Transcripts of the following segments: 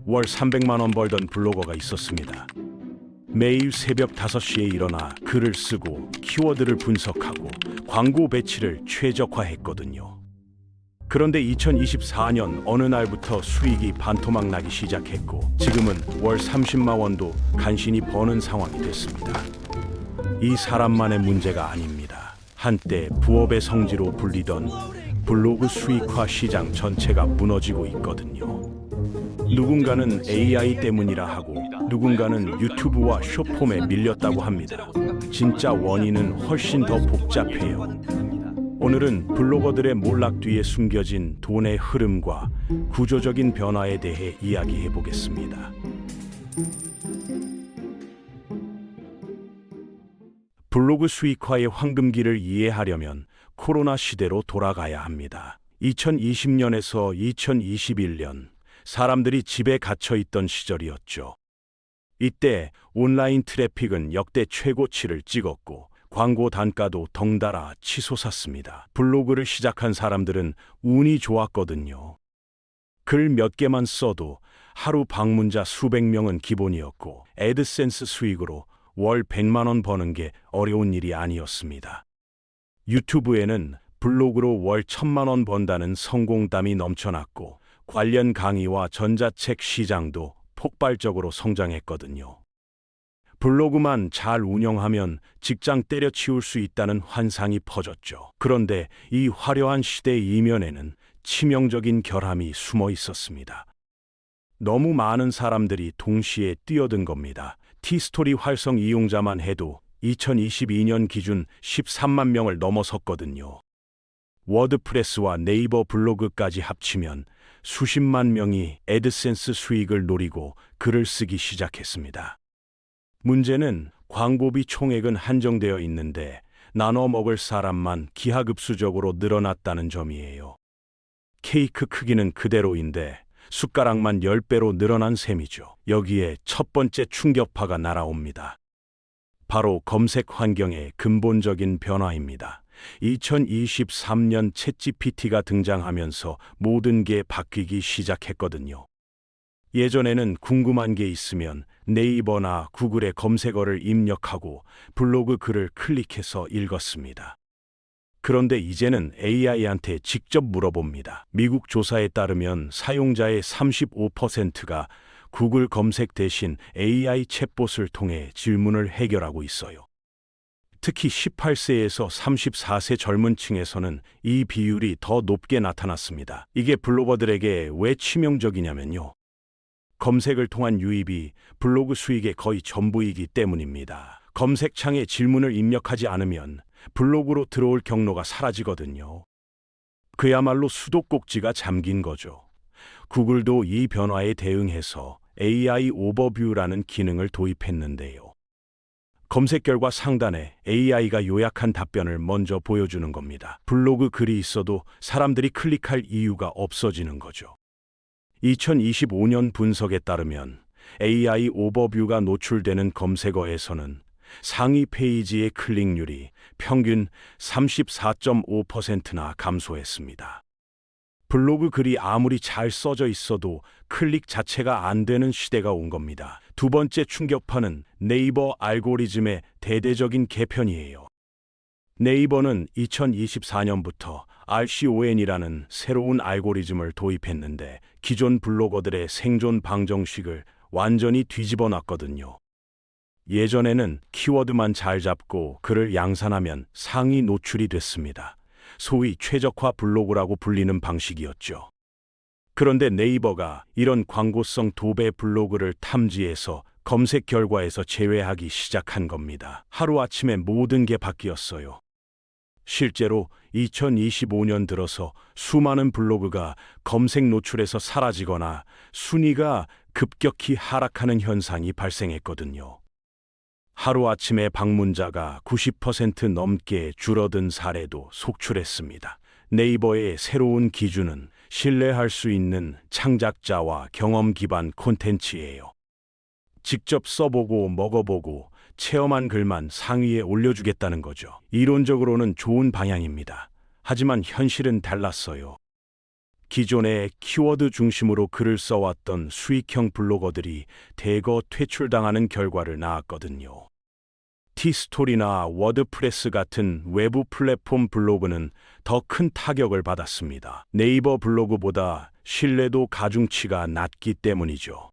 월 300만 원 벌던 블로거가 있었습니다. 매일 새벽 5시에 일어나 글을 쓰고 키워드를 분석하고 광고 배치를 최적화했거든요. 그런데 2024년 어느 날부터 수익이 반토막 나기 시작했고 지금은 월 30만 원도 간신히 버는 상황이 됐습니다. 이 사람만의 문제가 아닙니다. 한때 부업의 성지로 불리던 블로그 수익화 시장 전체가 무너지고 있거든요. 누군가는 AI 때문이라 하고 누군가는 유튜브와 숏폼에 밀렸다고 합니다. 진짜 원인은 훨씬 더 복잡해요. 오늘은 블로거들의 몰락 뒤에 숨겨진 돈의 흐름과 구조적인 변화에 대해 이야기해 보겠습니다. 블로그 수익화의 황금기를 이해하려면 코로나 시대로 돌아가야 합니다. 2020년에서 2021년 사람들이 집에 갇혀 있던 시절이었죠. 이때 온라인 트래픽은 역대 최고치를 찍었고 광고 단가도 덩달아 치솟았습니다. 블로그를 시작한 사람들은 운이 좋았거든요. 글 몇 개만 써도 하루 방문자 수백 명은 기본이었고 애드센스 수익으로 월 100만 원 버는 게 어려운 일이 아니었습니다. 유튜브에는 블로그로 월 1000만 원 번다는 성공담이 넘쳐났고 관련 강의와 전자책 시장도 폭발적으로 성장했거든요. 블로그만 잘 운영하면 직장 때려치울 수 있다는 환상이 퍼졌죠. 그런데 이 화려한 시대의 이면에는 치명적인 결함이 숨어 있었습니다. 너무 많은 사람들이 동시에 뛰어든 겁니다. 티스토리 활성 이용자만 해도 2022년 기준 13만 명을 넘어섰거든요. 워드프레스와 네이버 블로그까지 합치면 수십만 명이 애드센스 수익을 노리고 글을 쓰기 시작했습니다. 문제는 광고비 총액은 한정되어 있는데 나눠 먹을 사람만 기하급수적으로 늘어났다는 점이에요. 케이크 크기는 그대로인데 숟가락만 10배로 늘어난 셈이죠. 여기에 첫 번째 충격파가 날아옵니다. 바로 검색 환경의 근본적인 변화입니다. 2023년 챗GPT가 등장하면서 모든 게 바뀌기 시작했거든요. 예전에는 궁금한 게 있으면 네이버나 구글에 검색어를 입력하고 블로그 글을 클릭해서 읽었습니다. 그런데 이제는 AI한테 직접 물어봅니다. 미국 조사에 따르면 사용자의 35%가 구글 검색 대신 AI 챗봇을 통해 질문을 해결하고 있어요. 특히 18세에서 34세 젊은 층에서는 이 비율이 더 높게 나타났습니다. 이게 블로거들에게 왜 치명적이냐면요. 검색을 통한 유입이 블로그 수익의 거의 전부이기 때문입니다. 검색창에 질문을 입력하지 않으면 블로그로 들어올 경로가 사라지거든요. 그야말로 수도꼭지가 잠긴 거죠. 구글도 이 변화에 대응해서 AI 오버뷰라는 기능을 도입했는데요. 검색 결과 상단에 AI가 요약한 답변을 먼저 보여주는 겁니다. 블로그 글이 있어도 사람들이 클릭할 이유가 없어지는 거죠. 2025년 분석에 따르면 AI 오버뷰가 노출되는 검색어에서는 상위 페이지의 클릭률이 평균 34.5%나 감소했습니다. 블로그 글이 아무리 잘 써져 있어도 클릭 자체가 안 되는 시대가 온 겁니다. 두 번째 충격파는 네이버 알고리즘의 대대적인 개편이에요. 네이버는 2024년부터 RCON이라는 새로운 알고리즘을 도입했는데 기존 블로거들의 생존 방정식을 완전히 뒤집어 놨거든요. 예전에는 키워드만 잘 잡고 글을 양산하면 상위 노출이 됐습니다. 소위 최적화 블로그라고 불리는 방식이었죠. 그런데 네이버가 이런 광고성 도배 블로그를 탐지해서 검색 결과에서 제외하기 시작한 겁니다. 하루아침에 모든 게 바뀌었어요. 실제로 2025년 들어서 수많은 블로그가 검색 노출에서 사라지거나 순위가 급격히 하락하는 현상이 발생했거든요. 하루아침에 방문자가 90% 넘게 줄어든 사례도 속출했습니다. 네이버의 새로운 기준은 신뢰할 수 있는 창작자와 경험 기반 콘텐츠예요. 직접 써보고 먹어보고 체험한 글만 상위에 올려주겠다는 거죠. 이론적으로는 좋은 방향입니다. 하지만 현실은 달랐어요. 기존의 키워드 중심으로 글을 써왔던 수익형 블로거들이 대거 퇴출당하는 결과를 낳았거든요. 티스토리나 워드프레스 같은 외부 플랫폼 블로그는 더 큰 타격을 받았습니다. 네이버 블로그보다 신뢰도 가중치가 낮기 때문이죠.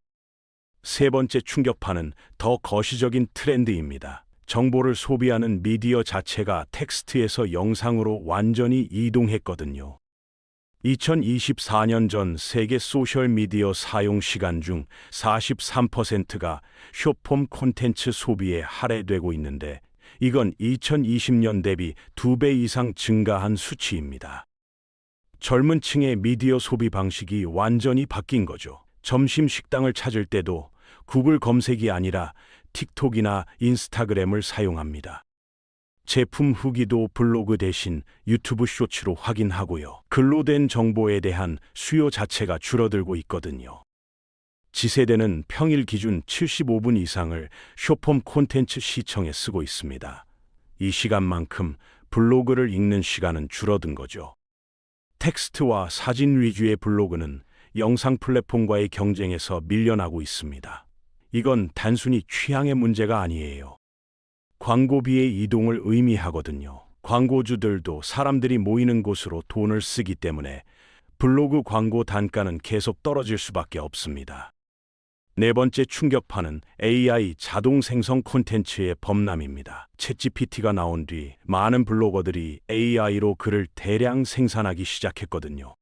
세 번째 충격파는 더 거시적인 트렌드입니다. 정보를 소비하는 미디어 자체가 텍스트에서 영상으로 완전히 이동했거든요. 2024년 전 세계 소셜미디어 사용 시간 중 43%가 숏폼 콘텐츠 소비에 할애되고 있는데 이건 2020년 대비 2배 이상 증가한 수치입니다. 젊은 층의 미디어 소비 방식이 완전히 바뀐 거죠. 점심 식당을 찾을 때도 구글 검색이 아니라 틱톡이나 인스타그램을 사용합니다. 제품 후기도 블로그 대신 유튜브 쇼츠로 확인하고요. 글로 된 정보에 대한 수요 자체가 줄어들고 있거든요. Z세대는 평일 기준 75분 이상을 숏폼 콘텐츠 시청에 쓰고 있습니다. 이 시간만큼 블로그를 읽는 시간은 줄어든 거죠. 텍스트와 사진 위주의 블로그는 영상 플랫폼과의 경쟁에서 밀려나고 있습니다. 이건 단순히 취향의 문제가 아니에요. 광고비의 이동을 의미하거든요. 광고주들도 사람들이 모이는 곳으로 돈을 쓰기 때문에 블로그 광고 단가는 계속 떨어질 수밖에 없습니다. 네 번째 충격파는 AI 자동 생성 콘텐츠의 범람입니다. 챗GPT가 나온 뒤 많은 블로거들이 AI로 글을 대량 생산하기 시작했거든요.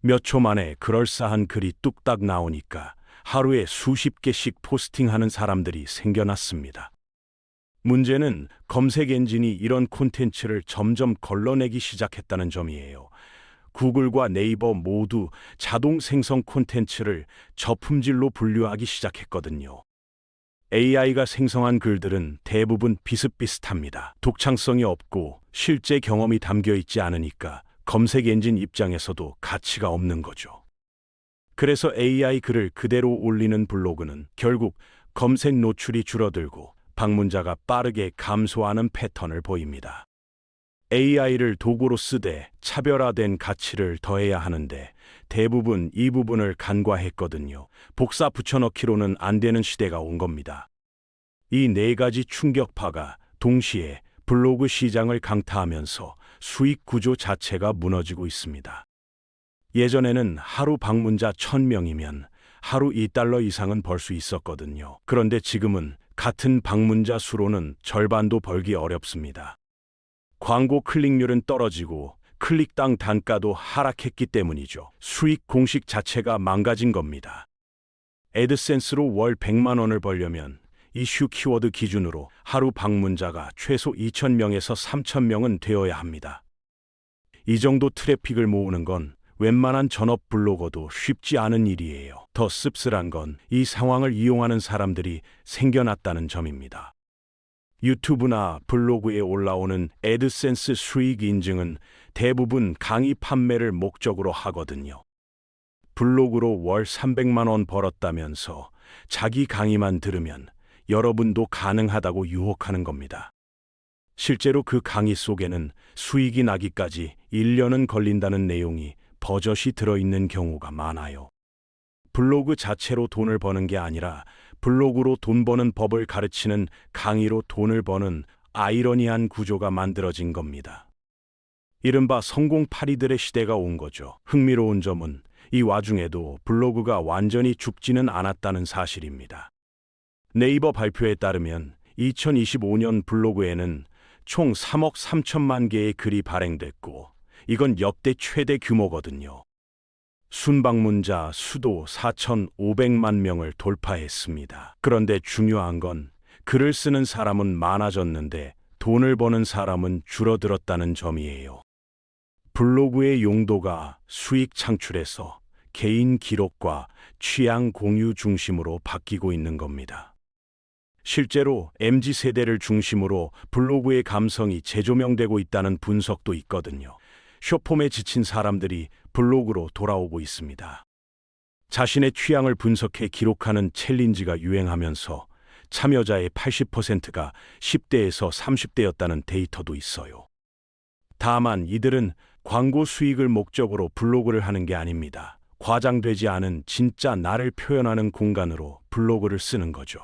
몇 초 만에 그럴싸한 글이 뚝딱 나오니까 하루에 수십 개씩 포스팅하는 사람들이 생겨났습니다. 문제는 검색 엔진이 이런 콘텐츠를 점점 걸러내기 시작했다는 점이에요. 구글과 네이버 모두 자동 생성 콘텐츠를 저품질로 분류하기 시작했거든요. AI가 생성한 글들은 대부분 비슷비슷합니다. 독창성이 없고 실제 경험이 담겨 있지 않으니까 검색 엔진 입장에서도 가치가 없는 거죠. 그래서 AI 글을 그대로 올리는 블로그는 결국 검색 노출이 줄어들고 방문자가 빠르게 감소하는 패턴을 보입니다. AI를 도구로 쓰되 차별화된 가치를 더해야 하는데 대부분 이 부분을 간과했거든요. 복사 붙여넣기로는 안 되는 시대가 온 겁니다. 이 네 가지 충격파가 동시에 블로그 시장을 강타하면서 수익 구조 자체가 무너지고 있습니다. 예전에는 하루 방문자 1000명이면 하루 $2 이상은 벌 수 있었거든요. 그런데 지금은 같은 방문자 수로는 절반도 벌기 어렵습니다. 광고 클릭률은 떨어지고 클릭당 단가도 하락했기 때문이죠. 수익 공식 자체가 망가진 겁니다. 애드센스로 월 100만 원을 벌려면 이슈 키워드 기준으로 하루 방문자가 최소 2,000명에서 3,000명은 되어야 합니다. 이 정도 트래픽을 모으는 건 웬만한 전업 블로거도 쉽지 않은 일이에요. 더 씁쓸한 건 이 상황을 이용하는 사람들이 생겨났다는 점입니다. 유튜브나 블로그에 올라오는 애드센스 수익 인증은 대부분 강의 판매를 목적으로 하거든요. 블로그로 월 300만 원 벌었다면서 자기 강의만 들으면 여러분도 가능하다고 유혹하는 겁니다. 실제로 그 강의 속에는 수익이 나기까지 1년은 걸린다는 내용이 버젓이 들어있는 경우가 많아요. 블로그 자체로 돈을 버는 게 아니라 블로그로 돈 버는 법을 가르치는 강의로 돈을 버는 아이러니한 구조가 만들어진 겁니다. 이른바 성공파리들의 시대가 온 거죠. 흥미로운 점은 이 와중에도 블로그가 완전히 죽지는 않았다는 사실입니다. 네이버 발표에 따르면 2025년 블로그에는 총 3억 3천만 개의 글이 발행됐고 이건 역대 최대 규모거든요. 순방문자 수도 4,500만 명을 돌파했습니다. 그런데 중요한 건 글을 쓰는 사람은 많아졌는데 돈을 버는 사람은 줄어들었다는 점이에요. 블로그의 용도가 수익 창출에서 개인 기록과 취향 공유 중심으로 바뀌고 있는 겁니다. 실제로 MZ세대를 중심으로 블로그의 감성이 재조명되고 있다는 분석도 있거든요. 숏폼에 지친 사람들이 블로그로 돌아오고 있습니다. 자신의 취향을 분석해 기록하는 챌린지가 유행하면서 참여자의 80%가 10대에서 30대였다는 데이터도 있어요. 다만 이들은 광고 수익을 목적으로 블로그를 하는 게 아닙니다. 과장되지 않은 진짜 나를 표현하는 공간으로 블로그를 쓰는 거죠.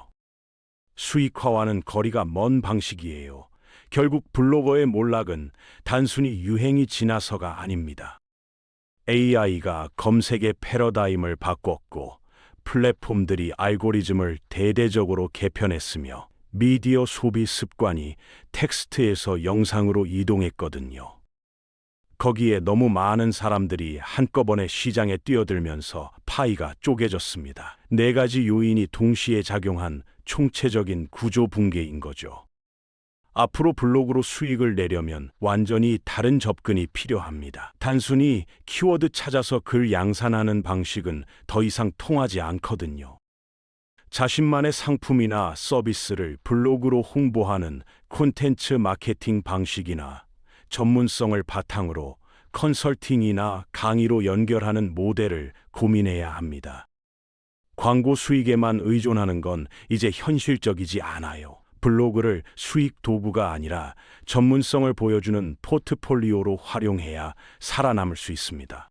수익화와는 거리가 먼 방식이에요. 결국 블로거의 몰락은 단순히 유행이 지나서가 아닙니다. AI가 검색의 패러다임을 바꿨고 플랫폼들이 알고리즘을 대대적으로 개편했으며 미디어 소비 습관이 텍스트에서 영상으로 이동했거든요. 거기에 너무 많은 사람들이 한꺼번에 시장에 뛰어들면서 파이가 쪼개졌습니다. 네 가지 요인이 동시에 작용한 총체적인 구조 붕괴인 거죠. 앞으로 블로그로 수익을 내려면 완전히 다른 접근이 필요합니다. 단순히 키워드 찾아서 글 양산하는 방식은 더 이상 통하지 않거든요. 자신만의 상품이나 서비스를 블로그로 홍보하는 콘텐츠 마케팅 방식이나 전문성을 바탕으로 컨설팅이나 강의로 연결하는 모델을 고민해야 합니다. 광고 수익에만 의존하는 건 이제 현실적이지 않아요. 블로그를 수익 도구가 아니라 전문성을 보여주는 포트폴리오로 활용해야 살아남을 수 있습니다.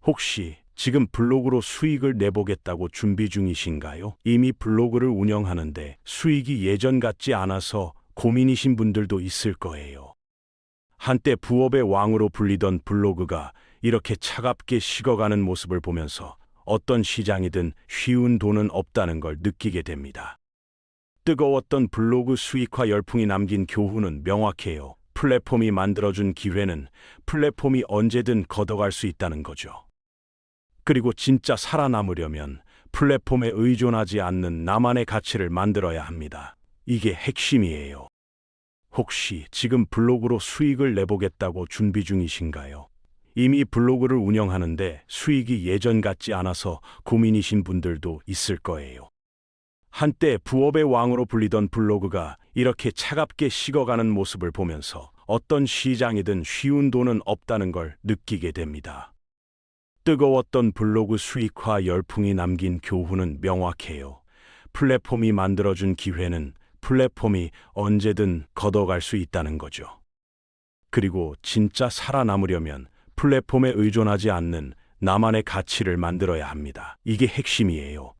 혹시 지금 블로그로 수익을 내보겠다고 준비 중이신가요? 이미 블로그를 운영하는데 수익이 예전 같지 않아서 고민이신 분들도 있을 거예요. 한때 부업의 왕으로 불리던 블로그가 이렇게 차갑게 식어가는 모습을 보면서 어떤 시장이든 쉬운 돈은 없다는 걸 느끼게 됩니다. 뜨거웠던 블로그 수익화 열풍이 남긴 교훈은 명확해요. 플랫폼이 만들어준 기회는 플랫폼이 언제든 걷어갈 수 있다는 거죠. 그리고 진짜 살아남으려면 플랫폼에 의존하지 않는 나만의 가치를 만들어야 합니다. 이게 핵심이에요. 혹시 지금 블로그로 수익을 내보겠다고 준비 중이신가요? 이미 블로그를 운영하는데 수익이 예전 같지 않아서 고민이신 분들도 있을 거예요. 한때 부업의 왕으로 불리던 블로그가 이렇게 차갑게 식어가는 모습을 보면서 어떤 시장이든 쉬운 돈은 없다는 걸 느끼게 됩니다. 뜨거웠던 블로그 수익화 열풍이 남긴 교훈은 명확해요. 플랫폼이 만들어준 기회는 플랫폼이 언제든 걷어갈 수 있다는 거죠. 그리고 진짜 살아남으려면 플랫폼에 의존하지 않는 나만의 가치를 만들어야 합니다. 이게 핵심이에요.